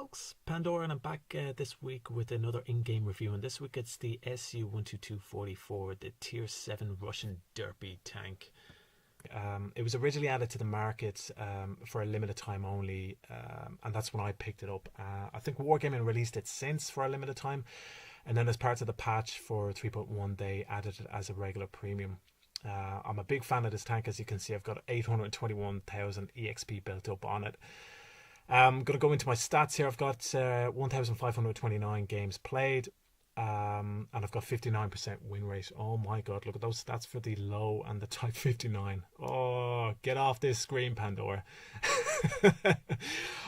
folks, Pandora, and I'm back this week with another in-game review, and this week it's the SU122-44, the Tier 7 Russian Derpy tank. It was originally added to the market for a limited time only, and that's when I picked it up. I think Wargaming released it since for a limited time, and then as part of the patch for 3.1 they added it as a regular premium. I'm a big fan of this tank. As you can see, I've got 821,000 EXP built up on it. I'm going to go into my stats here. I've got 1,529 games played, and I've got 59% win rate. Oh my god, look at those stats for the low and the Type 59. Oh, get off this screen, Pandora.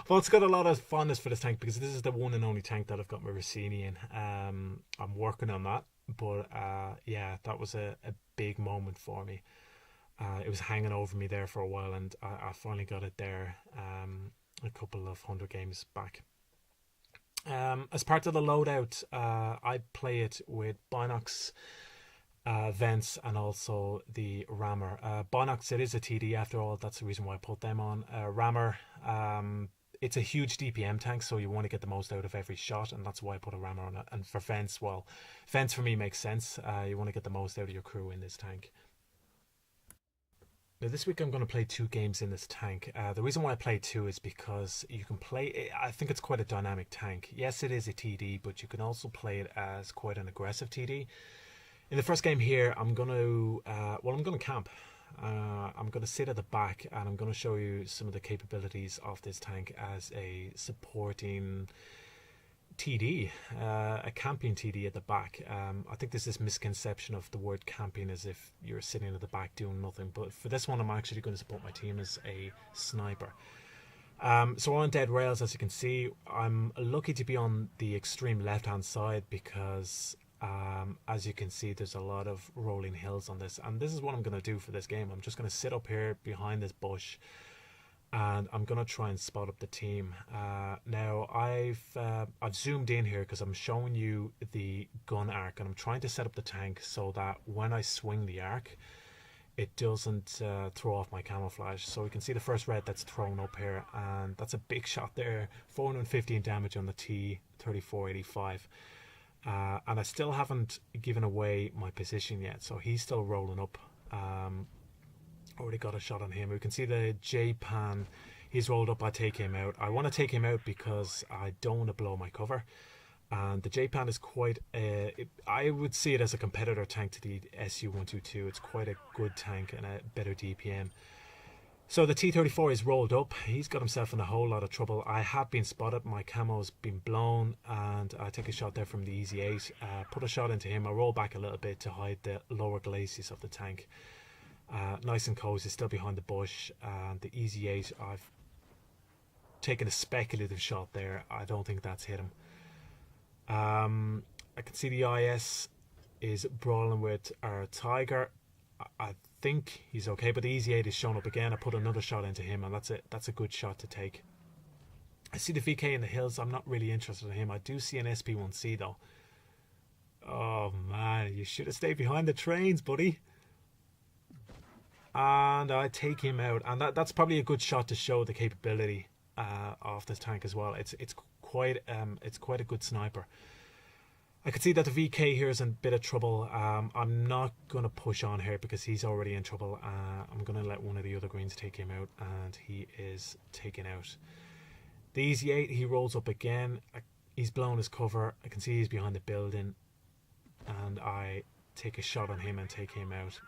Well, it's got a lot of fondness for this tank because this is the one and only tank that I've got my Rossini in. I'm working on that, but yeah, that was a big moment for me. It was hanging over me there for a while, and I finally got it there. A couple of 100 games back. As part of the loadout, I play it with Binox, Vents, and also the Rammer. Binox, it is a TD after all. That's the reason why I put them on. Rammer, it's a huge DPM tank, so you want to get the most out of every shot, and that's why I put a Rammer on it. And for Vents, well, Vents for me makes sense. You want to get the most out of your crew in this tank. Now this week I'm going to play 2 games in this tank. The reason why I play 2 is because you can play, I think it's quite a dynamic tank. Yes, it is a TD, but you can also play it as quite an aggressive TD. In the first game here, I'm going to, I'm going to camp. I'm going to sit at the back, and I'm going to show you some of the capabilities of this tank as a supporting TD, a camping TD at the back. I think there's this misconception of the word camping as if you're sitting at the back doing nothing, but for this one I'm actually going to support my team as a sniper. So on dead rails, as you can see, I'm lucky to be on the extreme left hand side because as you can see there's a lot of rolling hills on this, and this is what I'm going to do for this game. I'm just going to sit up here behind this bush, and I'm gonna try and spot up the team. Now I've zoomed in here because I'm showing you the gun arc, and I'm trying to set up the tank so that when I swing the arc it doesn't throw off my camouflage. So we can see the first red that's thrown up here, and that's a big shot there. 415 damage on the T-3485, and I still haven't given away my position yet, so he's still rolling up. Already got a shot on him. We can see the J-Pan, he's rolled up. I take him out. I want to take him out because I don't want to blow my cover, and the J-Pan is quite I would see it as a competitor tank to the SU122. It's quite a good tank and a better DPM. So the T-34 is rolled up. He's got himself in a whole lot of trouble. I have been spotted. My camo's been blown, and I take a shot there from the Easy 8. Put a shot into him. I roll back a little bit to hide the lower glacis of the tank. Nice and cozy, still behind the bush, and the Easy 8, I've taken a speculative shot there. I don't think that's hit him. I can see the IS is brawling with our Tiger. I think he's okay, but the Easy 8 is shown up again. I put another shot into him, and that's a good shot to take. I see the VK in the hills. I'm not really interested in him. I do see an SP1C though. Oh man, you should have stayed behind the trains, buddy. And I take him out, and that's probably a good shot to show the capability of this tank as well. It's quite a good sniper. I can see that the VK here is in a bit of trouble. I'm not going to push on here because he's already in trouble. I'm going to let one of the other greens take him out, and he is taken out. The Easy 8, he rolls up again. He's blown his cover. I can see he's behind the building, and I take a shot on him and take him out.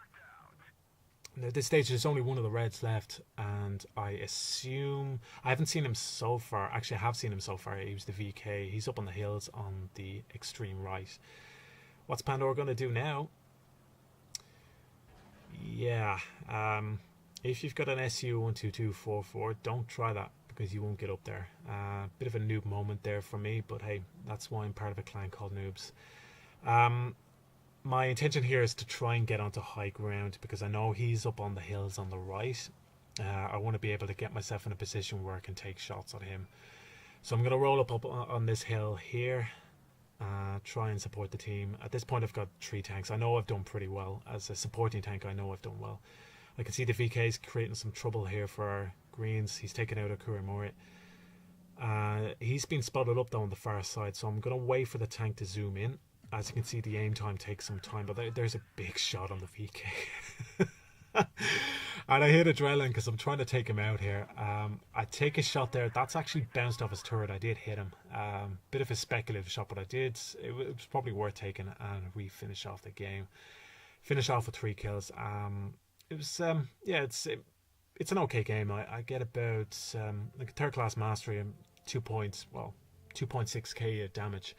At this stage there's only one of the reds left, and I assume, I haven't seen him so far. Actually I have seen him so far. He was the VK. He's up on the hills on the extreme right. What's Pandora going to do now? Yeah, if you've got an SU122-44, don't try that because you won't get up there. Bit of a noob moment there for me, but hey, that's why I'm part of a clan called NOOBz. My intention here is to try and get onto high ground because I know he's up on the hills on the right. I want to be able to get myself in a position where I can take shots at him. So I'm going to roll up on this hill here, try and support the team. At this point I've got 3 tanks. I know I've done pretty well. As a supporting tank I know I've done well. I can see the VK's creating some trouble here for our greens. He's taken out a Kurimori. He's been spotted up though on the far side, so I'm going to wait for the tank to zoom in. As you can see, the aim time takes some time, but there's a big shot on the VK. And I hit adrenaline because I'm trying to take him out here. I take a shot there. That's actually bounced off his turret. I did hit him. Bit of a speculative shot, but I did. It was probably worth taking, and we finish off the game. Finish off with 3 kills. It was yeah, it's an okay game. I get about like 3rd class mastery and 2.6k damage.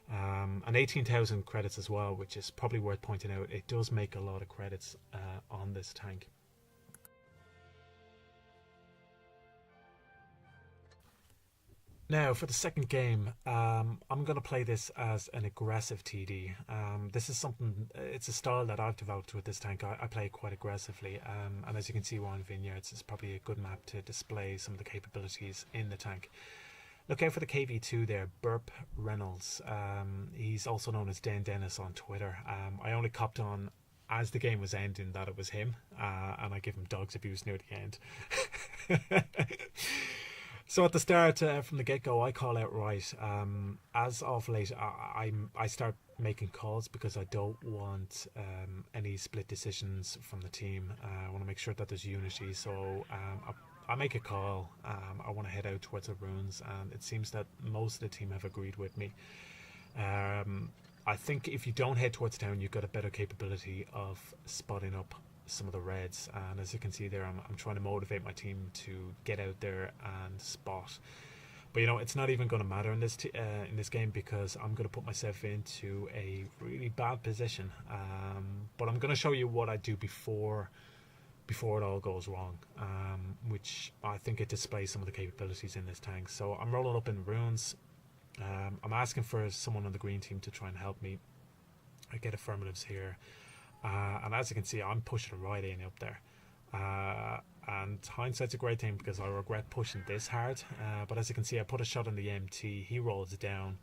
And 18,000 credits as well, which is probably worth pointing out. It does make a lot of credits on this tank. Now for the second game, I'm going to play this as an aggressive TD. This is something, it's a style that I've developed with this tank. I play quite aggressively, and as you can see, we're on Vineyards. It's probably a good map to display some of the capabilities in the tank. Look out for the KV2 there, Burp Reynolds. He's also known as Den Dennis on Twitter. I only copped on as the game was ending that it was him, and I give him dog's abuse near the end. So at the start, from the get-go, I call out right. As of late, I start making calls because I don't want any split decisions from the team. I want to make sure that there's unity, so I make a call. I want to head out towards the ruins, and it seems that most of the team have agreed with me. I think if you don't head towards town, you've got a better capability of spotting up some of the reds, and as you can see there, I'm trying to motivate my team to get out there and spot. But you know, it's not even going to matter in this game, because I'm going to put myself into a really bad position. But I'm going to show you what I do before it all goes wrong, which I think it displays some of the capabilities in this tank. So I'm rolling up in ruins. I'm asking for someone on the green team to try and help me. I get affirmatives here, and as you can see, I'm pushing right in up there. And hindsight's a great thing, because I regret pushing this hard. But as you can see, I put a shot on the MT. He rolls down,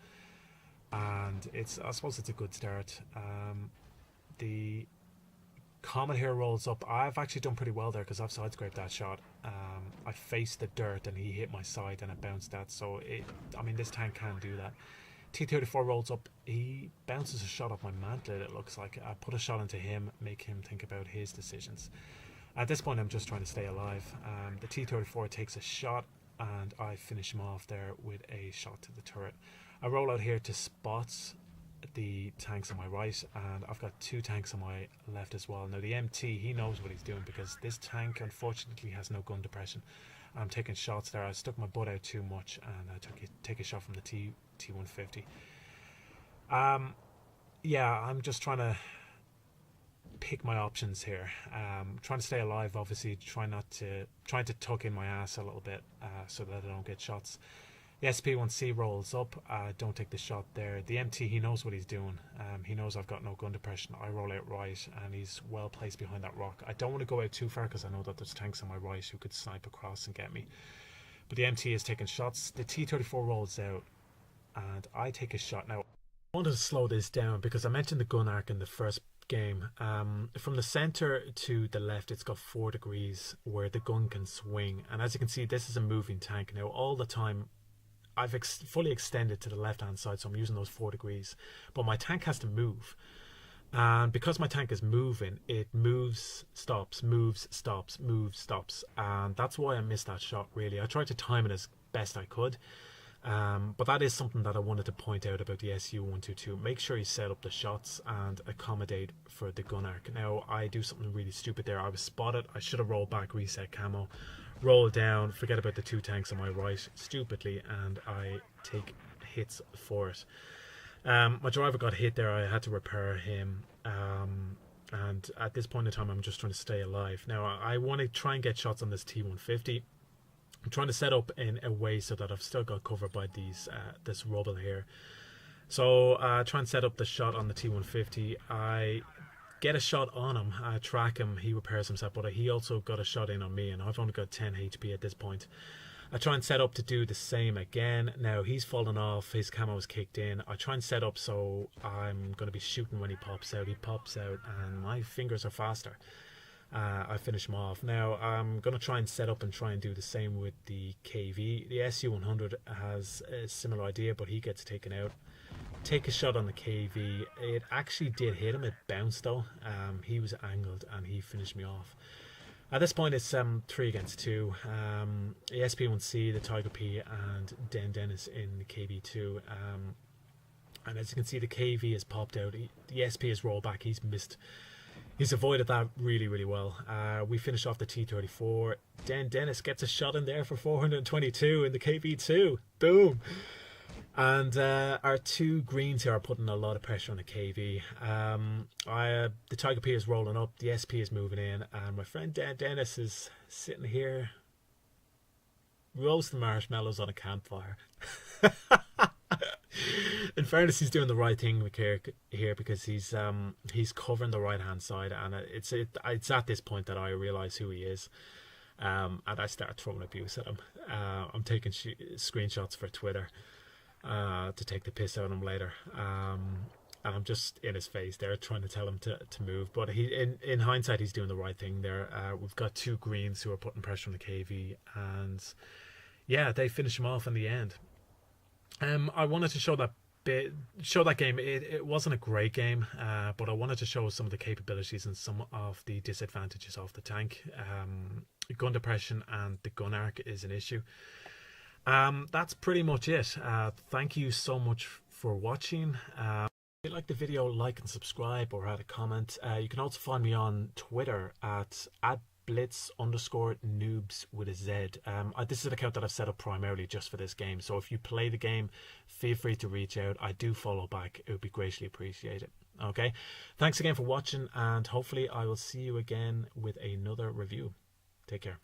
and I suppose it's a good start. The Comet here rolls up. I've actually done pretty well there because I've side-scraped that shot. I faced the dirt and he hit my side and it bounced that. So I mean, this tank can do that. T-34 rolls up. He bounces a shot off my mantlet, it looks like. I put a shot into him, make him think about his decisions. At this point, I'm just trying to stay alive. The T-34 takes a shot and I finish him off there with a shot to the turret. I roll out here to spot the tanks on my right, and I've got 2 tanks on my left as well. Now the MT, he knows what he's doing, because this tank unfortunately has no gun depression. I'm taking shots there. I stuck my butt out too much, and I take a shot from the T150. Yeah, I'm just trying to pick my options here. Trying to stay alive, obviously. Trying to tuck in my ass a little bit so that I don't get shots. The SP1C rolls up. Don't take the shot there. The MT, he knows what he's doing. He knows I've got no gun depression. I roll out right, and he's well placed behind that rock. I don't want to go out too far, because I know that there's tanks on my right who could snipe across and get me. But the MT is taking shots. The T-34 rolls out, and I take a shot. Now, I wanted to slow this down because I mentioned the gun arc in the first game. From the center to the left, it's got 4 degrees where the gun can swing. And as you can see, this is a moving tank. Now, all the time, I've fully extended to the left hand side, so I'm using those 4 degrees, but my tank has to move, and because my tank is moving, it moves, stops, moves, stops, moves, stops, and that's why I missed that shot. Really, I tried to time it as best I could, but that is something that I wanted to point out about the SU122. Make sure you set up the shots and accommodate for the gun arc. Now, I do something really stupid there. I was spotted. I should have rolled back, reset camo, roll down, forget about the 2 tanks on my right stupidly, and I take hits for it. My driver got hit there. I had to repair him, and at this point in time, I'm just trying to stay alive. Now, I want to try and get shots on this T150. I'm trying to set up in a way so that I've still got cover by this rubble here. So try and set up the shot on the T150. I get a shot on him, I track him, he repairs himself, but he also got a shot in on me, and I've only got 10 HP at this point. I try and set up to do the same again. Now he's fallen off, his camo is kicked in. I try and set up so I'm going to be shooting when he pops out. He pops out and my fingers are faster. I finish him off. Now I'm going to try and set up and try and do the same with the KV. The SU100 has a similar idea, but he gets taken out. Take a shot on the KV. It actually did hit him. It bounced though. He was angled and he finished me off. At this point it's 3 against 2. The SP1C, the Tiger P and Dennis in the KV2. And as you can see, the KV has popped out. The SP has rolled back. He's missed. He's avoided that really, really well. We finish off the T34. Dennis gets a shot in there for 422 in the KV2. Boom. And our 2 greens here are putting a lot of pressure on the KV. The Tiger P is rolling up. The SP is moving in. And my friend Dennis is sitting here roasting marshmallows on a campfire. In fairness, he's doing the right thing here because he's covering the right hand side, and it's at this point that I realise who he is, and I start throwing abuse at him. I'm taking screenshots for Twitter to take the piss out of him later, and I'm just in his face there trying to tell him to move. But in hindsight, he's doing the right thing there. We've got 2 greens who are putting pressure on the KV, and yeah, they finish him off in the end. I wanted to show that game. It wasn't a great game, but I wanted to show some of the capabilities and some of the disadvantages of the tank. Gun depression and the gun arc is an issue. That's pretty much it. Thank you so much for watching. If you liked the video, like and subscribe or add a comment. You can also find me on Twitter at @blitz_noobz with a Z. This is an account that I've set up primarily just for this game, so if you play the game, feel free to reach out. I do follow back. It would be greatly appreciated. Okay, thanks again for watching, and hopefully I will see you again with another review. Take care.